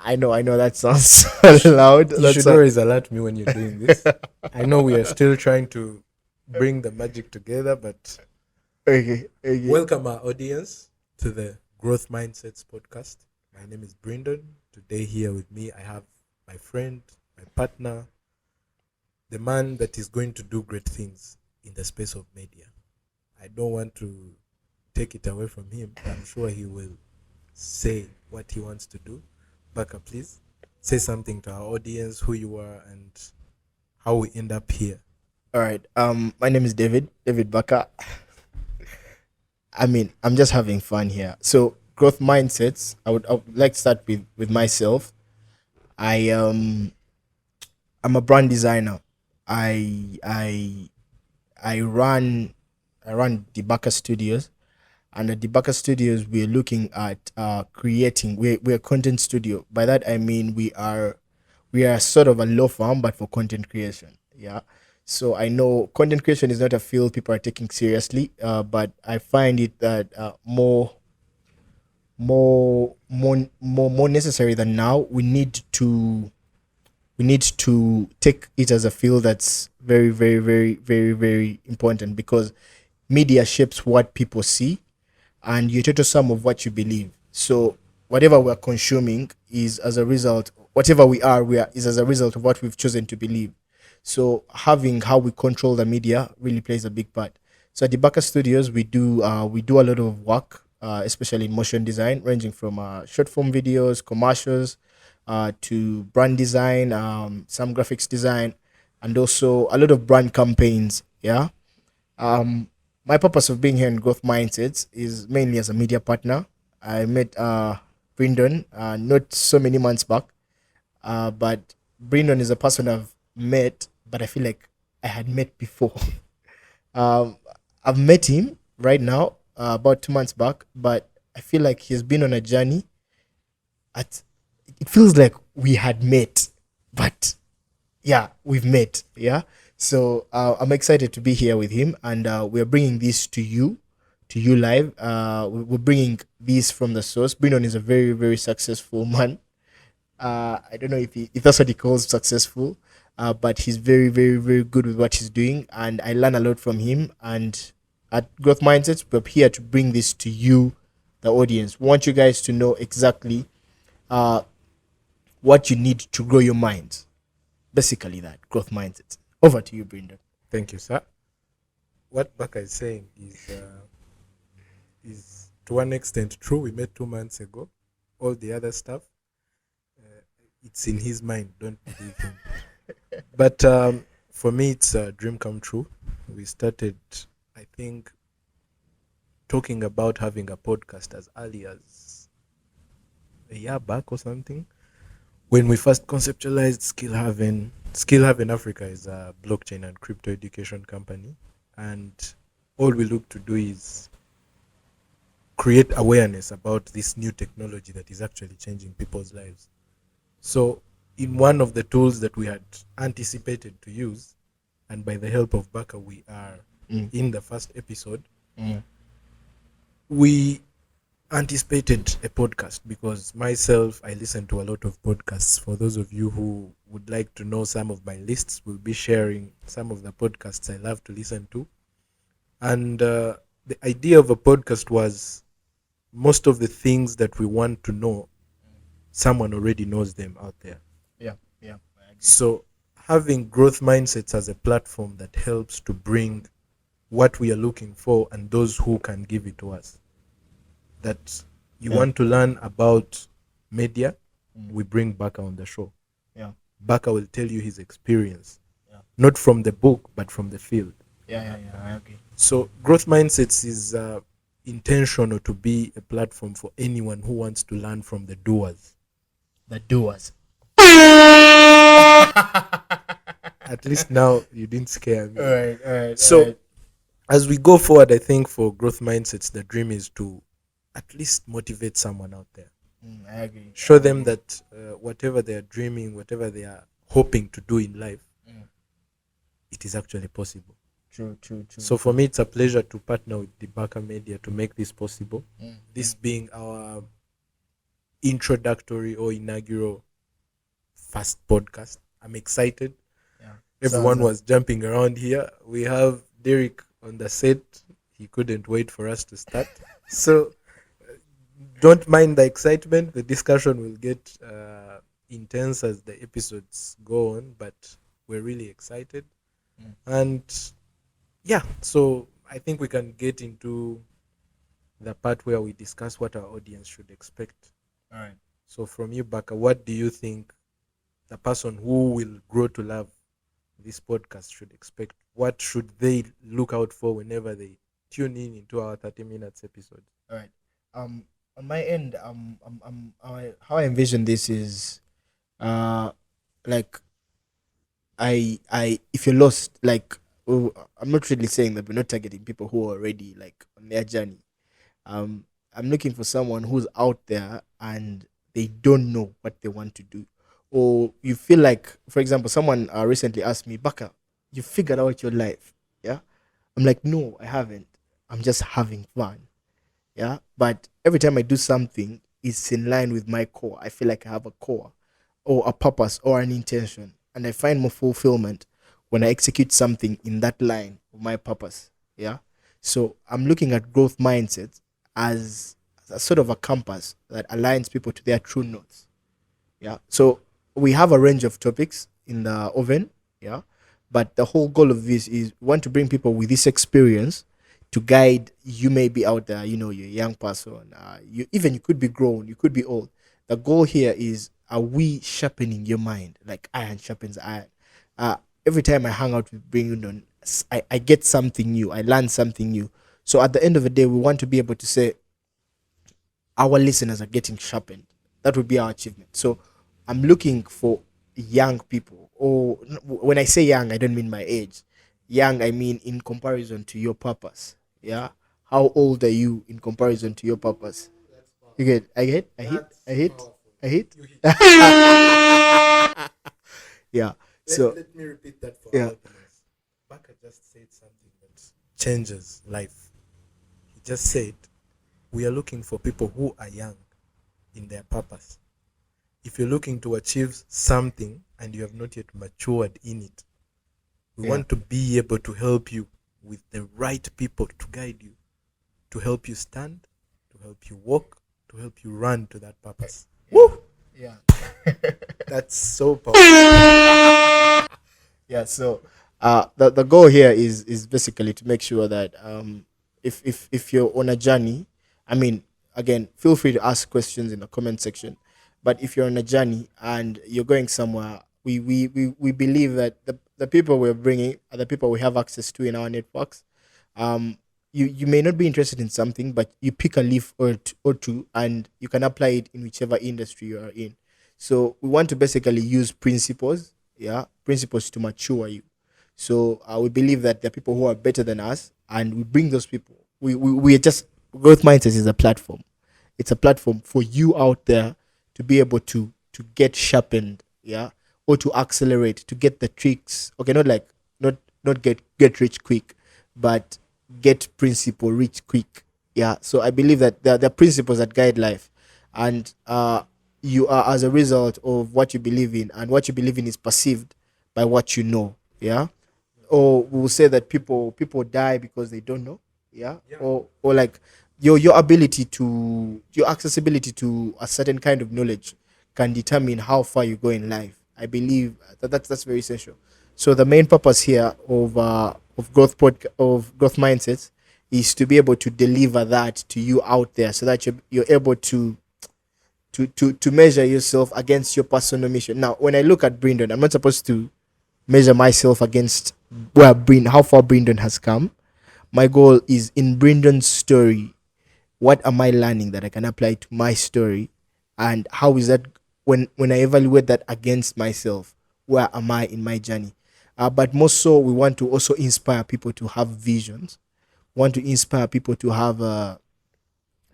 I know that sounds so loud. You should always alert me when you're doing this. I know we are still trying to bring the magic together, but Okay. welcome our audience to the Growth Mindsets podcast. My name is Brindon. Today here with me, I have my friend, my partner, the man that is going to do great things in the space of media. I don't want to take it away from him. I'm sure he will say what he wants to do. Bakka, please say something to our audience, who you are and how we end up here. All right. My name is David Bakka. I'm just having fun here. So, growth mindsets. I would like to start with myself. I I'm a brand designer. I I I run dbakka Studios, and at dbakka Studios we're looking at creating. We're a content studio. By that I mean we are sort of a law firm, but for content creation. Yeah. So I know content creation is not a field people are taking seriously, but I find it that more necessary than now. We need to take it as a field that's very, very, very, very, very important, because media shapes what people see, and you're total sum of what you believe. So whatever we're consuming is as a result. Whatever we are is as a result of what we've chosen to believe. So having how we control the media really plays a big part. So at the Bakka Studios, we do a lot of work, especially in motion design, ranging from short form videos, commercials, to brand design, some graphics design, and also a lot of brand campaigns. Yeah. Um, my purpose of being here in Growth Mindsets is mainly as a media partner. I met Brindon not so many months back, but Brindon is a person I've met, but I feel like I had met before. um, I've met him right now, about 2 months back, but I feel like he's been on a journey. At it feels like we had met, but yeah, we've met. Yeah. So I'm excited to be here with him, and we're bringing this to you live. We're bringing this from the source. Brinon is a very, very successful man. I don't know if that's what he calls successful, but he's very, very, very good with what he's doing, and I learn a lot from him. And at Growth Mindsets, we're here to bring this to you, the audience. We want you guys to know exactly uh, what you need to grow your mind. Basically, that growth mindset. Over to you, Brendan. Thank you, sir. What Bakka is saying is to one extent true. We met 2 months ago. All the other stuff, it's in his mind. Don't believe him. But for me, it's a dream come true. We started, I think, talking about having a podcast as early as a year back or something. When we first conceptualized Skill Haven, Skill Haven Africa is a blockchain and crypto education company. And all we look to do is create awareness about this new technology that is actually changing people's lives. So, in one of the tools that we had anticipated to use, and by the help of Bakka, we are in the first episode, Mm. we anticipated a podcast because myself, I listen to a lot of podcasts. For those of you who would like to know some of my lists, we'll be sharing some of the podcasts I love to listen to. And the idea of a podcast was most of the things that we want to know, someone already knows them out there. Yeah, yeah, I agree. So having growth mindsets as a platform that helps to bring what we are looking for and those who can give it to us. That you Yeah. want to learn about media, Mm. we bring Bakka on the show. Yeah, Bakka will tell you his experience, yeah, not from the book, but from the field. yeah. I agree. So growth mindsets is intentional to be a platform for anyone who wants to learn from the doers. The doers. At least now you didn't scare me. All right. So as we go forward, I think for growth mindsets, the dream is to at least motivate someone out there. I agree. Show them that whatever they are dreaming, whatever they are hoping to do in life, Mm. it is actually possible. True, true, true, So for true. me, it's a pleasure to partner with the Bakka Media to make this possible. Mm, This mm, being our introductory or inaugural first podcast. I'm excited. yeah. Sounds Everyone like was jumping around here. We have Derek on the set. He couldn't wait for us to start. So don't mind the excitement. The discussion will get intense as the episodes go on, but we're really excited. mm. And yeah, so I think we can get into the part where we discuss what our audience should expect. All right. So, from you, Baka, what do you think the person who will grow to love this podcast should expect? What should they look out for whenever they tune in into our 30 minutes episode? All right. On my end, how I envision this is, uh, like if you're lost, like, oh, I'm not really saying that we're not targeting people who are already like on their journey. Um, I'm looking for someone who's out there and they don't know what they want to do, or you feel like, for example, someone recently asked me, "Baka, you figured out your life?" Yeah, I'm like, "No, I haven't. I'm just having fun." Yeah, but every time I do something, it's in line with my core. I feel like I have a core or a purpose or an intention, and I find more fulfillment when I execute something in that line of my purpose. Yeah, so I'm looking at growth mindset as a sort of a compass that aligns people to their true north. Yeah, so we have a range of topics in the oven. Yeah, but the whole goal of this is we want to bring people with this experience to guide. You may be out there, you're a young person, you could be grown, you could be old. The goal here is, are we sharpening your mind like iron sharpens iron? uh every time I hang out with Brindon, I get something new, I learn something new. So at the end of the day, we want to be able to say our listeners are getting sharpened. That would be our achievement. So I'm looking for young people, or when I say young, I don't mean my age. Young, I mean in comparison to your purpose. Yeah. How old are you in comparison to your purpose? You get, I hit. Yeah. So Let me repeat that for our yeah, audience. Baka just said something that changes life. He just said, we are looking for people who are young in their purpose. If you're looking to achieve something and you have not yet matured in it, we yeah, want to be able to help you with the right people to guide you, to help you stand, to help you walk, to help you run to that purpose. yeah, Woo! yeah. That's so powerful. Yeah, so the goal here is basically to make sure that if you're on a journey, I mean, again, feel free to ask questions in the comment section. But if you're on a journey and you're going somewhere, we believe that the people we're bringing are the people we have access to in our networks. um you may not be interested in something, but you pick a leaf or two and you can apply it in whichever industry you are in. So we want to basically use principles, yeah, principles to mature you. So we believe that there are people who are better than us, and we bring those people. We are just, growth mindset is a platform. It's a platform for you out there to be able to get sharpened, yeah, or to accelerate, to get the tricks. Okay, not get rich quick, but get principle rich quick. Yeah. So I believe that there are principles that guide life, and you are as a result of what you believe in, and what you believe in is perceived by what you know. Yeah. Or we will say that people die because they don't know. Yeah. Or like your ability to, your accessibility to a certain kind of knowledge can determine how far you go in life. I believe that's very essential. So the main purpose here of growth mindsets is to be able to deliver that to you out there, so that you're able to measure yourself against your personal mission. Now, when I look at Brindon, I'm not supposed to measure myself against how far Brindon has come. My goal is, in Brindon's story, what am I learning that I can apply to my story, and how is that, when I evaluate that against myself, where am I in my journey? But most so, we want to also inspire people to have visions, want to inspire people to have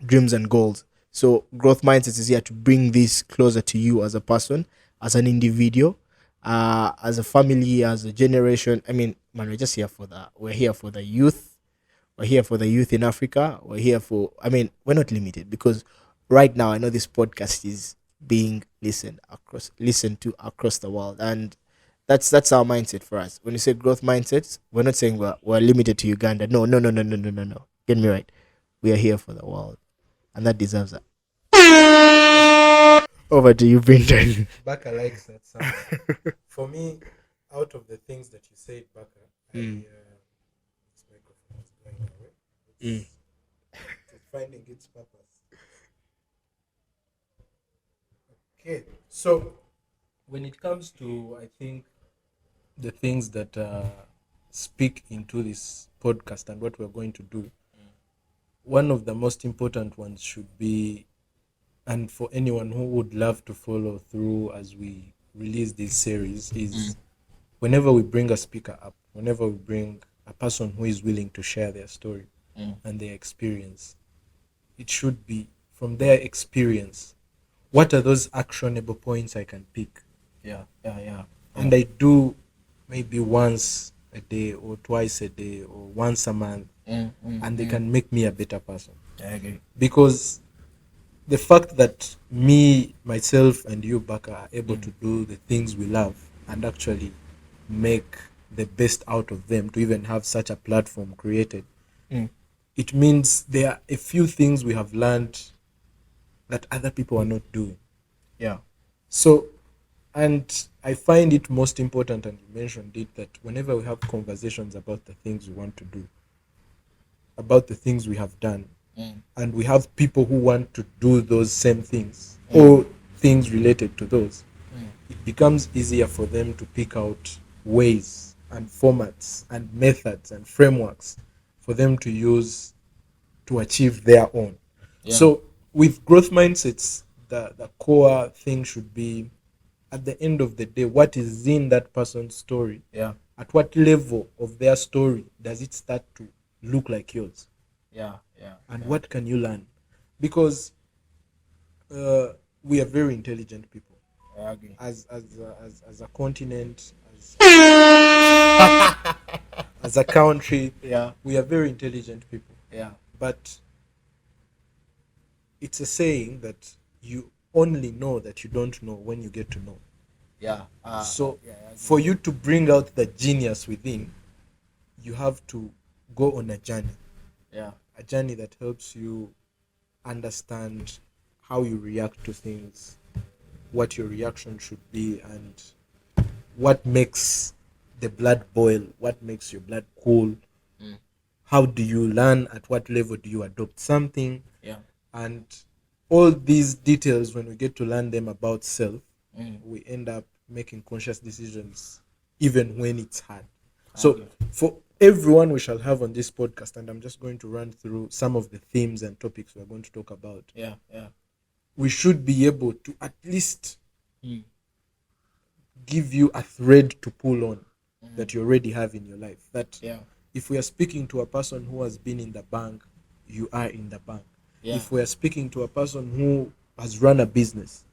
dreams and goals. So growth mindset is here to bring this closer to you as a person, as an individual, as a family, as a generation. I mean, man, we're just here for the we're here for the youth. We're here for the youth in Africa. We're here for, I mean, we're not limited because right now I know this podcast is being listened to across the world, and that's our mindset for us. When you say growth mindsets, we're not saying we're limited to Uganda. No, no, no, no, no, no, no, no. Get me right. We are here for the world, and that deserves that. Over to you, Brindon. Bakka likes that sound. For me, out of the things that you said, Bakka, Mm. this microphone is going away. Mm. It's finding its purpose. Okay, so when it comes to, I think, the things that speak into this podcast and what we're going to do, one of the most important ones should be, and for anyone who would love to follow through as we release this series, is whenever we bring a speaker up, whenever we bring a person who is willing to share their story and their experience, it should be from their experience. What are those actionable points I can pick? Yeah. And I do maybe once a day or twice a day or once a month, and they can make me a better person. I agree. Because the fact that me, myself, and you, Bakka, are able to do the things we love and actually make the best out of them, to even have such a platform created, it means there are a few things we have learned that other people are not doing. Yeah. So, and I find it most important, and you mentioned it, that whenever we have conversations about the things we want to do, about the things we have done, and we have people who want to do those same things or things related to those, it becomes easier for them to pick out ways and formats and methods and frameworks for them to use to achieve their own. So with growth mindsets, the core thing should be, at the end of the day, what is in that person's story? At what level of their story does it start to look like yours? And what can you learn? Because we are very intelligent people. I agree. As a continent, as a country, Yeah. we are very intelligent people. Yeah. But it's a saying that you only know that you don't know when you get to know. Yeah. So yeah, I agree. for you to bring out the genius within, you have to go on a journey. Yeah. A journey that helps you understand how you react to things, what your reaction should be, and what makes the blood boil, what makes your blood cool. How do you learn? At what level do you adopt something? Yeah. And all these details, when we get to learn them about self, we end up making conscious decisions even when it's hard. So for everyone we shall have on this podcast, and I'm just going to run through some of the themes and topics we're going to talk about, Yeah. we should be able to at least give you a thread to pull on that you already have in your life. That if we are speaking to a person who has been in the bank, you are in the bank. If we are speaking to a person who has run a business,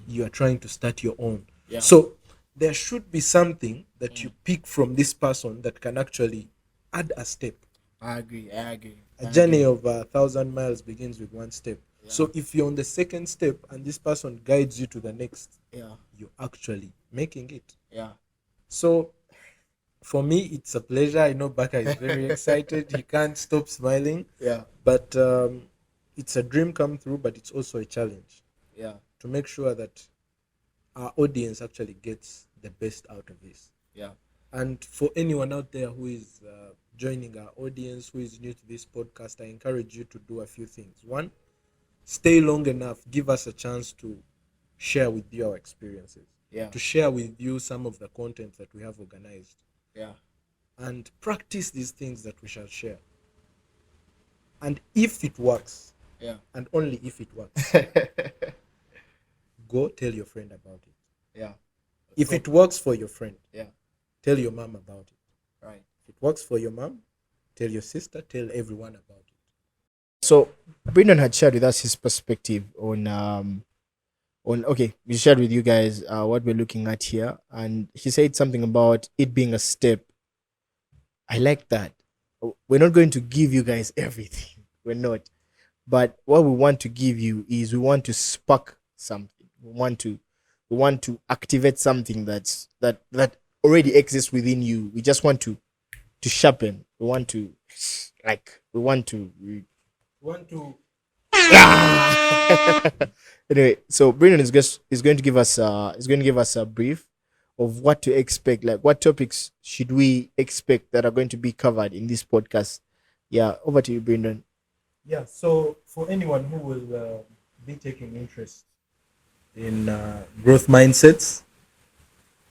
you are trying to start your own. So there should be something that you pick from this person that can actually add a step. I agree. A journey of 1,000 miles begins with one step. So if you're on the second step and this person guides you to the next, you're actually making it. So for me, it's a pleasure. I know Bakka is very excited. He can't stop smiling. But it's a dream come true, but it's also a challenge. To make sure that our audience actually gets the best out of this. And for anyone out there who is joining our audience, who is new to this podcast, I encourage you to do a few things. One, stay long enough. Give us a chance to share with you our experiences. To share with you some of the content that we have organized. And practice these things that we shall share. And if it works, and only if it works, go tell your friend about it. If it works for your friend, tell your mom about it. If it works for your mom, tell your sister, tell everyone about it. So Brindon had shared with us his perspective on okay, we shared with you guys what we're looking at here, and he said something about it being a step I like that. We're not going to give you guys everything. We're not. But what we want to give you is we want to spark something. We want to activate something that already exists within you. We just want to sharpen. We want to like we want to Want to anyway, so Brindon is going to give us a brief of what to expect, like what topics should we expect that are going to be covered in this podcast. Yeah, over to you, Brindon. Yeah, so for anyone who will be taking interest in growth mindsets,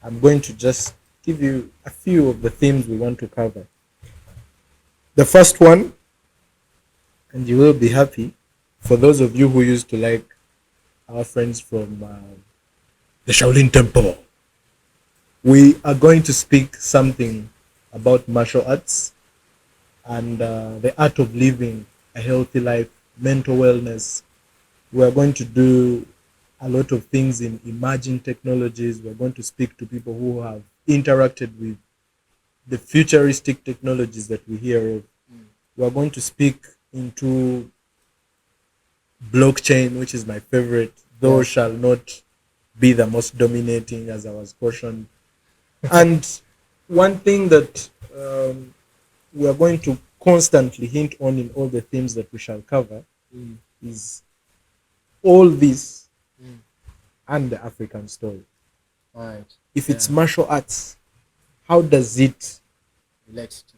I'm going to just give you a few of the themes we want to cover. The first one, and you will be happy, for those of you who used to like our friends from the Shaolin Temple, we are going to speak something about martial arts and the art of living a healthy life, mental wellness. We are going to do a lot of things in emerging technologies. We're going to speak to people who have interacted with the futuristic technologies that we hear of. We're going to speak into blockchain, which is my favorite, though shall not be the most dominating, as I was cautioned. And one thing that we are going to constantly hint on in all the themes that we shall cover is all this and the African story. Right. If it's martial arts, how does it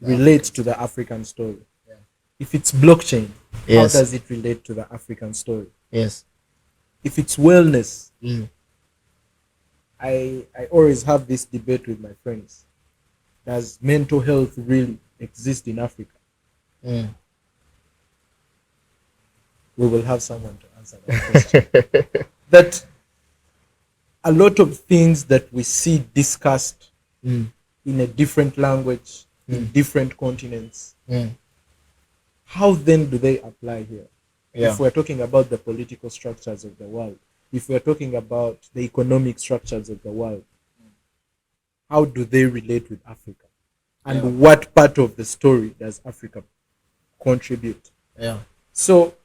relate to the African story? Yeah. If it's blockchain, Yes. how does it relate to the African story? Yes. If it's wellness, Mm. I always have this debate with my friends. Does mental health really exist in Africa? Mm. We will have someone to answer that question. That a lot of things that we see discussed Mm. in a different language, in different continents, Mm. how then do they apply here? Yeah. If we're talking about the political structures of the world, if we're talking about the economic structures of the world, how do they relate with Africa? And what part of the story does Africa contribute? Yeah. So,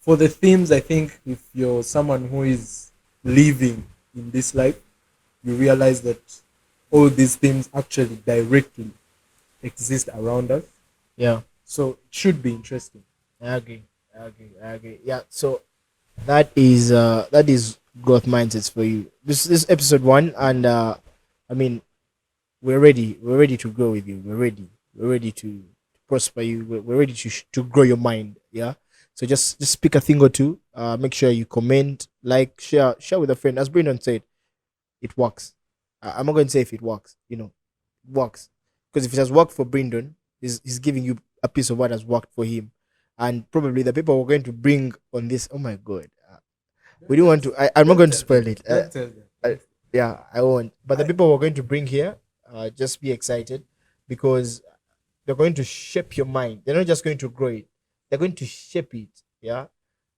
for the themes, I think if you're someone who is living in this life, you realize that all these themes actually directly exist around us. Yeah. So, it should be interesting. I agree. Yeah. So that is growth mindsets for you. This is episode 1, and I mean we're ready. We're ready to grow with you. We're ready. We're ready to prosper you. We're ready to grow your mind. Yeah. So just speak a thing or two. Make sure you comment, like, share with a friend. As Brindon said, it works. I'm not going to say if it works. It works, because if it has worked for Brindon, he's giving you a piece of what has worked for him, and probably the people we're going to bring on this. Oh my god, we don't want to. I'm not going to spoil it. Yeah, I won't. But the people we're going to bring here, just be excited, because they're going to shape your mind. They're not just going to grow it; they're going to shape it. Yeah,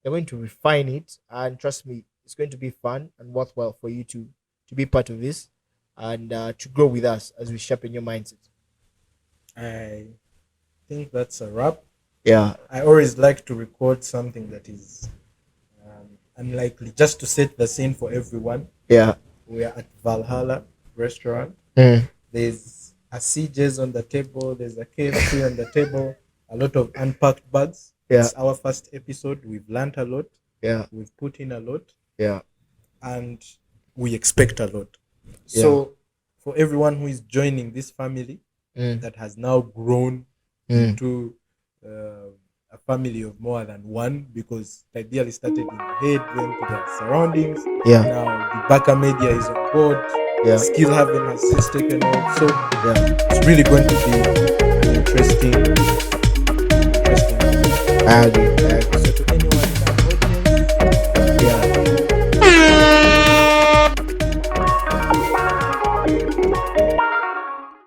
they're going to refine it, and trust me, it's going to be fun and worthwhile for you to be part of this, and to grow with us as we sharpen your mindset. I think that's a wrap. Yeah, I always like to record something that is unlikely, just to set the scene for everyone. yeah. We are at Valhalla restaurant. Mm. There's a CJ's on the table. There's a KFC on the table. A lot of unpacked bags. Yeah. It's our first episode. We've learned a lot. Yeah, We've put in a lot, yeah, and we expect a lot. So, for everyone who is joining this family that has now grown into a family of more than one, because the ideally started in the head, then to the surroundings. yeah, Now the Bakka media is on board. yeah, Skill having has just taken off. So yeah. it's really going to be an interesting. I agree.